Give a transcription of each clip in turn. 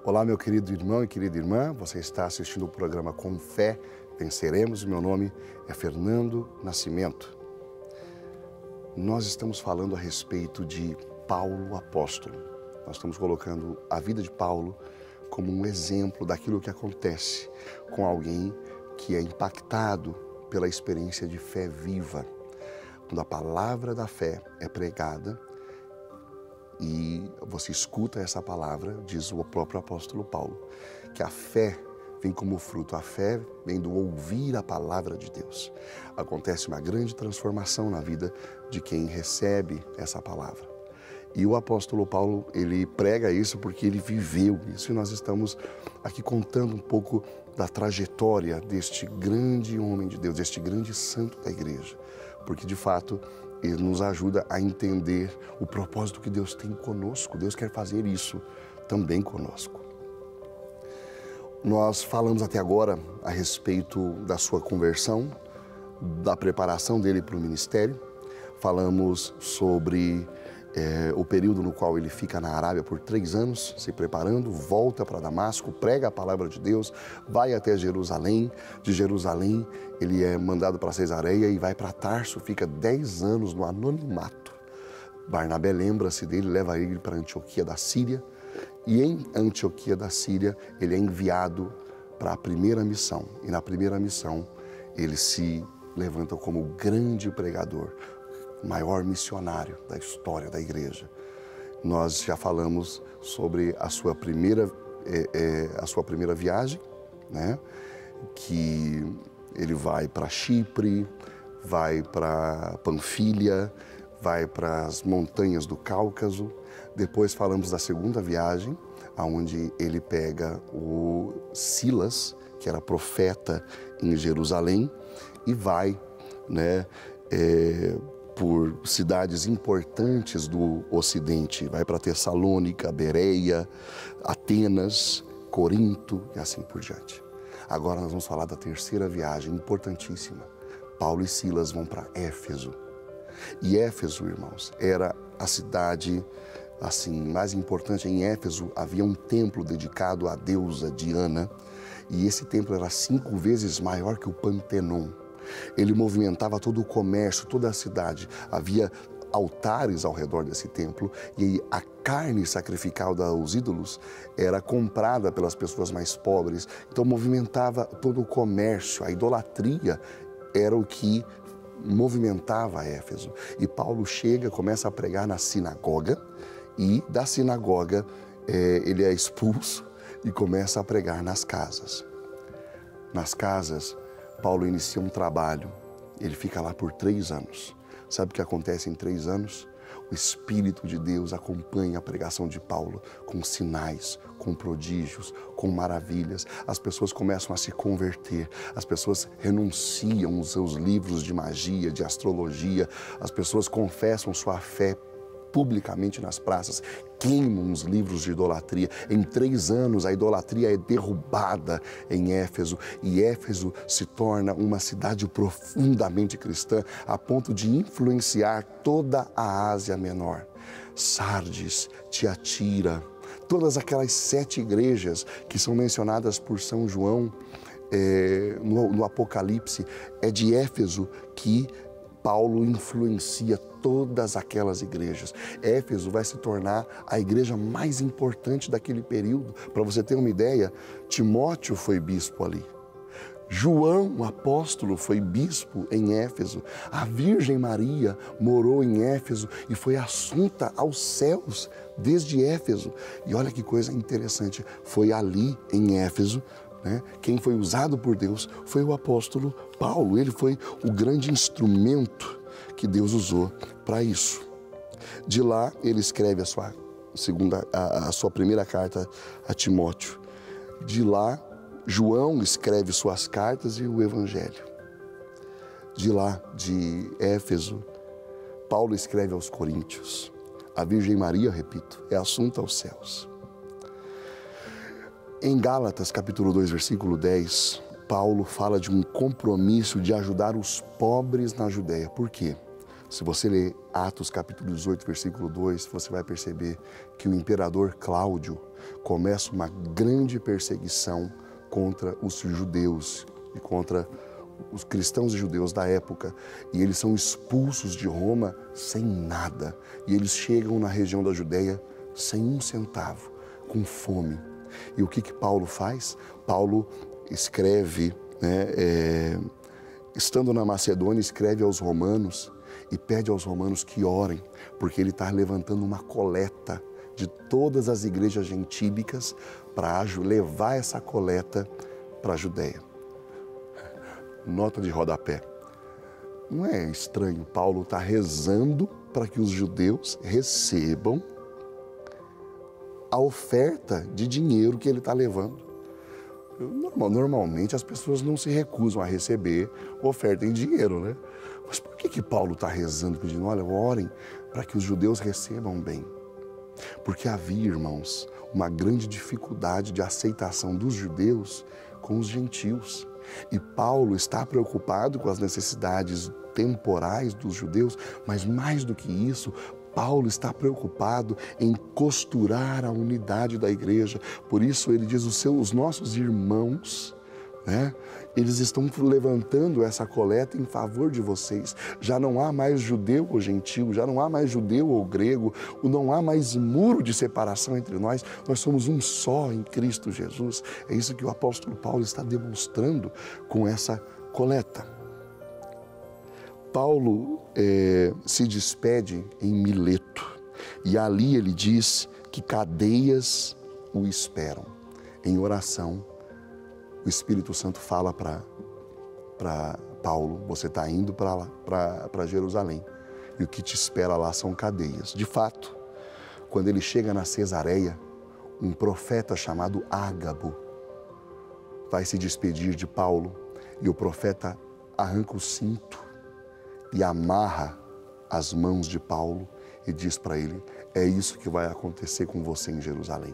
Olá, meu querido irmão e querida irmã, você está assistindo o programa Com Fé Venceremos. Meu nome é Fernando Nascimento. Nós estamos falando a respeito de Paulo apóstolo. Nós estamos colocando a vida de Paulo como um exemplo daquilo que acontece com alguém que é impactado pela experiência de fé viva. Quando a palavra da fé é pregada, e você escuta essa palavra, diz o próprio apóstolo Paulo, que a fé vem como fruto, a fé vem do ouvir a palavra de Deus. Acontece uma grande transformação na vida de quem recebe essa palavra. E o apóstolo Paulo, ele prega isso porque ele viveu isso. E nós estamos aqui contando um pouco da trajetória deste grande homem de Deus, deste grande santo da igreja. Porque, de fato, ele nos ajuda a entender o propósito que Deus tem conosco. Deus quer fazer isso também conosco. Nós falamos até agora a respeito da sua conversão, da preparação dele para o ministério. Falamos sobre o período no qual ele fica na Arábia por 3 anos, se preparando, volta para Damasco, prega a palavra de Deus, vai até Jerusalém. De Jerusalém, ele é mandado para Cesareia e vai para Tarso, fica 10 anos no anonimato. Barnabé lembra-se dele, leva ele para Antioquia da Síria, e em Antioquia da Síria ele é enviado para a primeira missão. E na primeira missão ele se levanta como grande pregador, maior missionário da história da igreja. Nós já falamos sobre a sua primeira viagem, né? Que ele vai para Chipre, vai para Panfilha, vai para as montanhas do Cáucaso. Depois falamos da segunda viagem, onde ele pega o Silas, que era profeta em Jerusalém, e vai, né, por cidades importantes do Ocidente. Vai para Tessalônica, Bereia, Atenas, Corinto e assim por diante. Agora nós vamos falar da terceira viagem, importantíssima. Paulo e Silas vão para Éfeso. E Éfeso, irmãos, era a cidade mais importante. Em Éfeso havia um templo dedicado à deusa Diana, e esse templo era 5 vezes maior que o Pantenon. Ele movimentava todo o comércio, toda a cidade. Havia altares ao redor desse templo e a carne sacrificada aos ídolos era comprada pelas pessoas mais pobres. Então movimentava todo o comércio, a idolatria era o que movimentava Éfeso. E Paulo chega, começa a pregar na sinagoga, e da sinagoga ele é expulso e começa a pregar nas casas. Nas casas, Paulo inicia um trabalho, ele fica lá por 3 anos. Sabe o que acontece em 3 anos? O Espírito de Deus acompanha a pregação de Paulo com sinais, com prodígios, com maravilhas. As pessoas começam a se converter, as pessoas renunciam os seus livros de magia, de astrologia, as pessoas confessam sua fé publicamente nas praças, queimam os livros de idolatria. Em 3 anos, a idolatria é derrubada em Éfeso, e Éfeso se torna uma cidade profundamente cristã, a ponto de influenciar toda a Ásia Menor. Sardes, Tiatira, todas aquelas 7 igrejas que são mencionadas por São João no Apocalipse, é de Éfeso que Paulo influencia todas aquelas igrejas. Éfeso vai se tornar a igreja mais importante daquele período. Para você ter uma ideia, Timóteo foi bispo ali. João, o apóstolo, foi bispo em Éfeso. A Virgem Maria morou em Éfeso e foi assunta aos céus desde Éfeso. E olha que coisa interessante, foi ali em Éfeso, né? Quem foi usado por Deus foi o apóstolo Paulo. Ele foi o grande instrumento que Deus usou para isso. De lá, ele escreve a sua primeira carta a Timóteo. De lá, João escreve suas cartas e o Evangelho. De lá, de Éfeso, Paulo escreve aos Coríntios. A Virgem Maria, repito, é assunta aos céus. Em Gálatas, capítulo 2, versículo 10, Paulo fala de um compromisso de ajudar os pobres na Judéia. Por quê? Se você ler Atos capítulo 18, versículo 2, você vai perceber que o imperador Cláudio começa uma grande perseguição contra os judeus e contra os cristãos e judeus da época. E eles são expulsos de Roma sem nada. E eles chegam na região da Judéia sem um centavo, com fome. E o que Paulo faz? Paulo escreve, estando na Macedônia, escreve aos romanos e pede aos romanos que orem, porque ele está levantando uma coleta de todas as igrejas gentílicas para levar essa coleta para a Judéia. Nota de rodapé. Não é estranho Paulo estar rezando para que os judeus recebam a oferta de dinheiro que ele está levando? Normalmente as pessoas não se recusam a receber oferta em dinheiro, né? Mas por que Paulo está rezando, pedindo, olha, orem para que os judeus recebam bem? Porque havia, irmãos, uma grande dificuldade de aceitação dos judeus com os gentios. E Paulo está preocupado com as necessidades temporais dos judeus, mas mais do que isso, Paulo está preocupado em costurar a unidade da igreja. Por isso ele diz, os nossos irmãos, eles estão levantando essa coleta em favor de vocês. Já não há mais judeu ou gentil, já não há mais judeu ou grego, não há mais muro de separação entre nós. Nós somos um só em Cristo Jesus. É isso que o apóstolo Paulo está demonstrando com essa coleta. Paulo se despede em Mileto e ali ele diz que cadeias o esperam. Em oração, o Espírito Santo fala para Paulo, você está indo para Jerusalém e o que te espera lá são cadeias. De fato, quando ele chega na Cesareia, um profeta chamado Ágabo vai se despedir de Paulo e o profeta arranca o cinto e amarra as mãos de Paulo e diz para ele, é isso que vai acontecer com você em Jerusalém.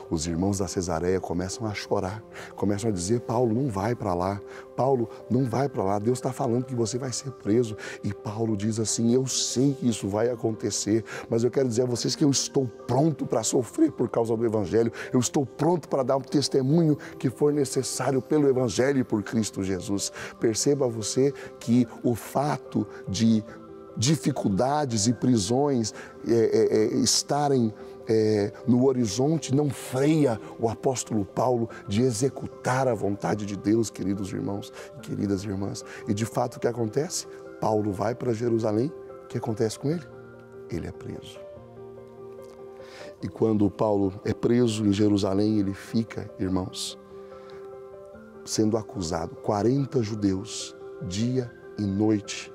Os irmãos da Cesareia começam a chorar, começam a dizer, Paulo, não vai para lá, Paulo, não vai para lá, Deus está falando que você vai ser preso. E Paulo diz assim, eu sei que isso vai acontecer, mas eu quero dizer a vocês que eu estou pronto para sofrer por causa do Evangelho, eu estou pronto para dar um testemunho que for necessário pelo Evangelho e por Cristo Jesus. Perceba você que o fato de dificuldades e prisões estarem no horizonte não freia o apóstolo Paulo de executar a vontade de Deus, queridos irmãos e queridas irmãs. E de fato o que acontece? Paulo vai para Jerusalém, o que acontece com ele? Ele é preso. E quando Paulo é preso em Jerusalém, ele fica, irmãos, sendo acusado, 40 judeus, dia e noite,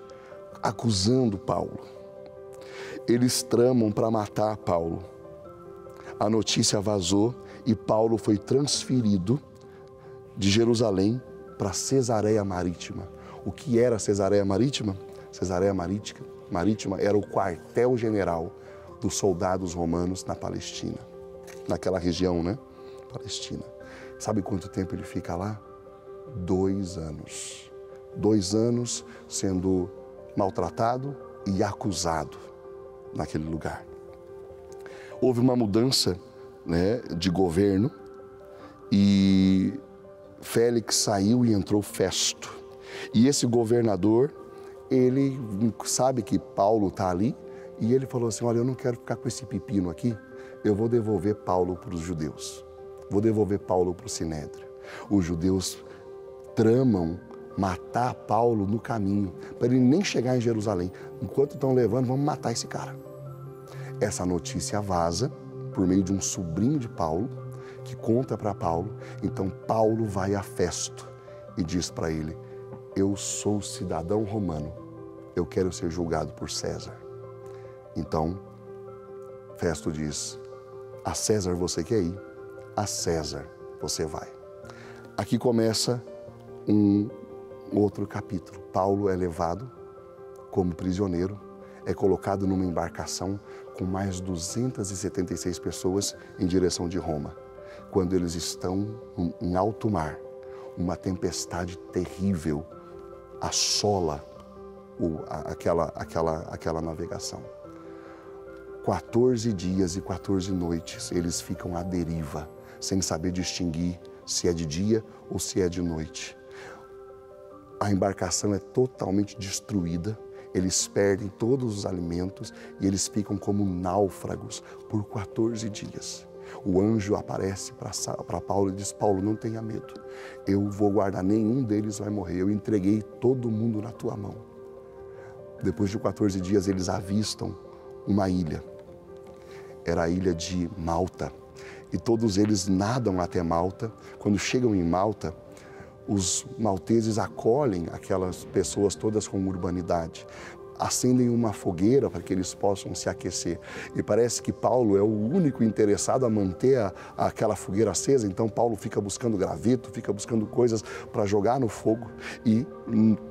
acusando Paulo. Eles tramam para matar Paulo. A notícia vazou e Paulo foi transferido de Jerusalém para Cesareia Marítima. O que era Cesareia Marítima? Cesareia Marítima era o quartel-general dos soldados romanos na Palestina. Naquela região, Palestina. Sabe quanto tempo ele fica lá? 2 anos. 2 anos sendo maltratado e acusado naquele lugar. Houve uma mudança de governo e Félix saiu e entrou Festo. E esse governador, ele sabe que Paulo está ali e ele falou assim, olha, eu não quero ficar com esse pepino aqui, eu vou devolver Paulo para os judeus, vou devolver Paulo para o Sinédrio. Os judeus tramam matar Paulo no caminho, para ele nem chegar em Jerusalém. Enquanto estão levando, vamos matar esse cara. Essa notícia vaza por meio de um sobrinho de Paulo, que conta para Paulo. Então Paulo vai a Festo e diz para ele, eu sou cidadão romano, eu quero ser julgado por César. Então Festo diz, a César você quer ir, a César você vai. Aqui começa um outro capítulo. Paulo é levado como prisioneiro, é colocado numa embarcação com mais 276 pessoas em direção de Roma. Quando eles estão em alto mar, uma tempestade terrível assola aquela navegação. 14 dias e 14 noites eles ficam à deriva, sem saber distinguir se é de dia ou se é de noite. A embarcação é totalmente destruída, eles perdem todos os alimentos e eles ficam como náufragos por 14 dias. O anjo aparece para Paulo e diz: Paulo, não tenha medo, eu vou guardar, nenhum deles vai morrer, eu entreguei todo mundo na tua mão. Depois de 14 dias eles avistam uma ilha, era a ilha de Malta, e todos eles nadam até Malta. Quando chegam em Malta, os malteses acolhem aquelas pessoas todas com urbanidade, acendem uma fogueira para que eles possam se aquecer. E parece que Paulo é o único interessado a manter aquela fogueira acesa, então Paulo fica buscando graveto, fica buscando coisas para jogar no fogo. E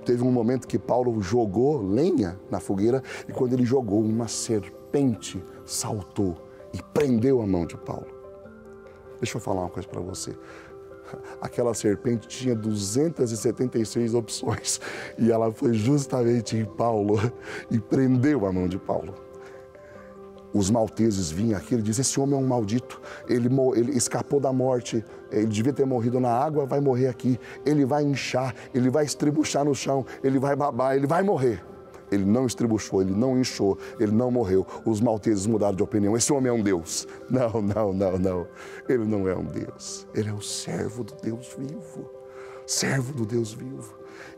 teve um momento que Paulo jogou lenha na fogueira, e quando ele jogou, uma serpente saltou e prendeu a mão de Paulo. Deixa eu falar uma coisa para você. Aquela serpente tinha 276 opções e ela foi justamente em Paulo e prendeu a mão de Paulo. Os malteses vinham aqui e diziam: esse homem é um maldito, ele escapou da morte, ele devia ter morrido na água, vai morrer aqui, ele vai inchar, ele vai estribuchar no chão, ele vai babar, ele vai morrer. Ele não estribuchou, ele não inchou, ele não morreu. Os malteses mudaram de opinião. Esse homem é um Deus. Não, não, não, não. Ele não é um Deus. Ele é o servo do Deus vivo. Servo do Deus vivo.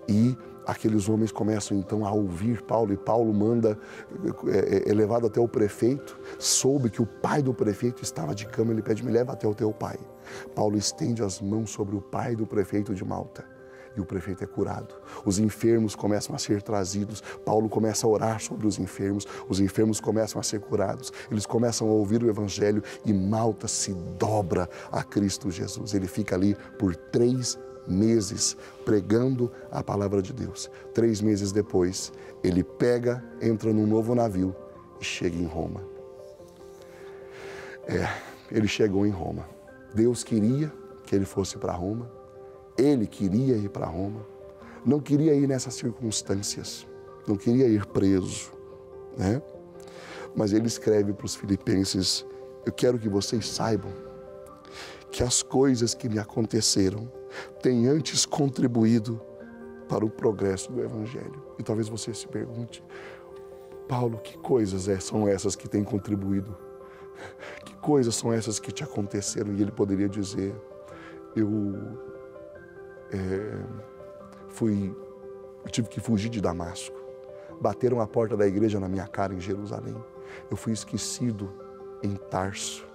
E aqueles homens começam então a ouvir Paulo, e Paulo manda, é levado até o prefeito. Soube que o pai do prefeito estava de cama, ele pede: me leva até o teu pai. Paulo estende as mãos sobre o pai do prefeito de Malta. E o prefeito é curado. Os enfermos começam a ser trazidos. Paulo começa a orar sobre os enfermos começam a ser curados. Eles começam a ouvir o evangelho e Malta se dobra a Cristo Jesus. Ele fica ali por 3 meses pregando a palavra de Deus. 3 meses depois, ele entra num novo navio e chega em Roma. Ele chegou em Roma. Deus queria que ele fosse para Roma. Ele queria ir para Roma, não queria ir nessas circunstâncias, não queria ir preso, né? Mas ele escreve para os filipenses: eu quero que vocês saibam que as coisas que me aconteceram têm antes contribuído para o progresso do Evangelho. E talvez você se pergunte: Paulo, que coisas são essas que têm contribuído? Que coisas são essas que te aconteceram? E ele poderia dizer: eu tive que fugir de Damasco. Bateram a porta da igreja na minha cara em Jerusalém. Eu fui esquecido em Tarso.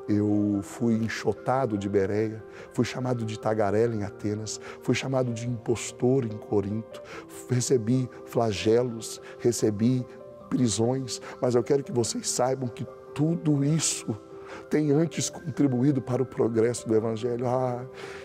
Eu fui enxotado de Bereia. Fui chamado de tagarela em Atenas. Fui chamado de impostor em Corinto. Recebi flagelos, recebi prisões. Mas eu quero que vocês saibam que tudo isso tem antes contribuído para o progresso do Evangelho.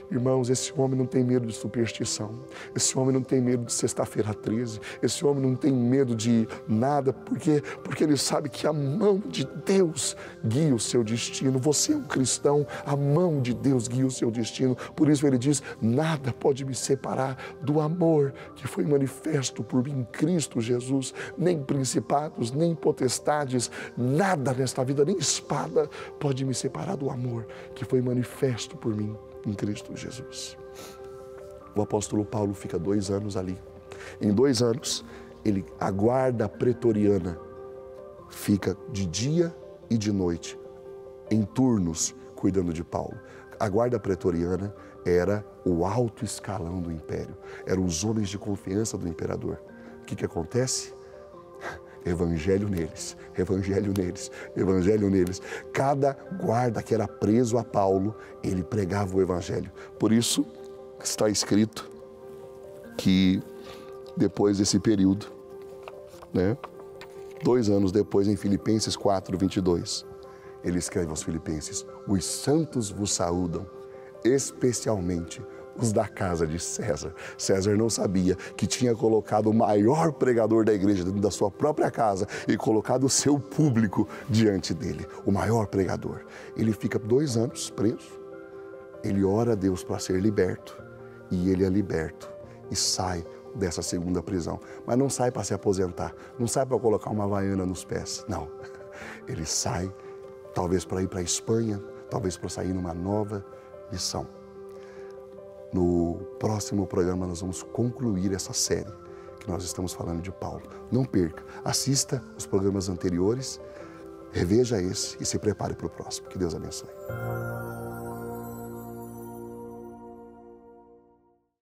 Irmãos, esse homem não tem medo de superstição. Esse homem não tem medo de sexta-feira 13. Esse homem não tem medo de nada, porque ele sabe que a mão de Deus guia o seu destino. Você é um cristão, a mão de Deus guia o seu destino. Por isso ele diz: nada pode me separar do amor que foi manifesto por mim em Cristo Jesus. Nem principados, nem potestades, nada nesta vida, nem espada pode me separar do amor que foi manifesto por mim em Cristo Jesus. O apóstolo Paulo fica 2 anos ali. Em 2 anos, a guarda pretoriana fica de dia e de noite, em turnos, cuidando de Paulo. A guarda pretoriana era o alto escalão do império, eram os homens de confiança do imperador. O que acontece? Evangelho neles, evangelho neles, evangelho neles. Cada guarda que era preso a Paulo, ele pregava o evangelho. Por isso, está escrito que depois desse período, 2 anos depois, em Filipenses 4:22, ele escreve aos filipenses: os santos vos saúdam, especialmente os da casa de César. César não sabia que tinha colocado o maior pregador da igreja dentro da sua própria casa e colocado o seu público diante dele, o maior pregador. Ele fica 2 anos preso, ele ora a Deus para ser liberto e ele é liberto e sai dessa segunda prisão. Mas não sai para se aposentar, não sai para colocar uma havaiana nos pés, não. Ele sai talvez para ir para a Espanha, talvez para sair numa nova missão. No próximo programa nós vamos concluir essa série que nós estamos falando de Paulo. Não perca, assista os programas anteriores, reveja esse e se prepare para o próximo. Que Deus abençoe.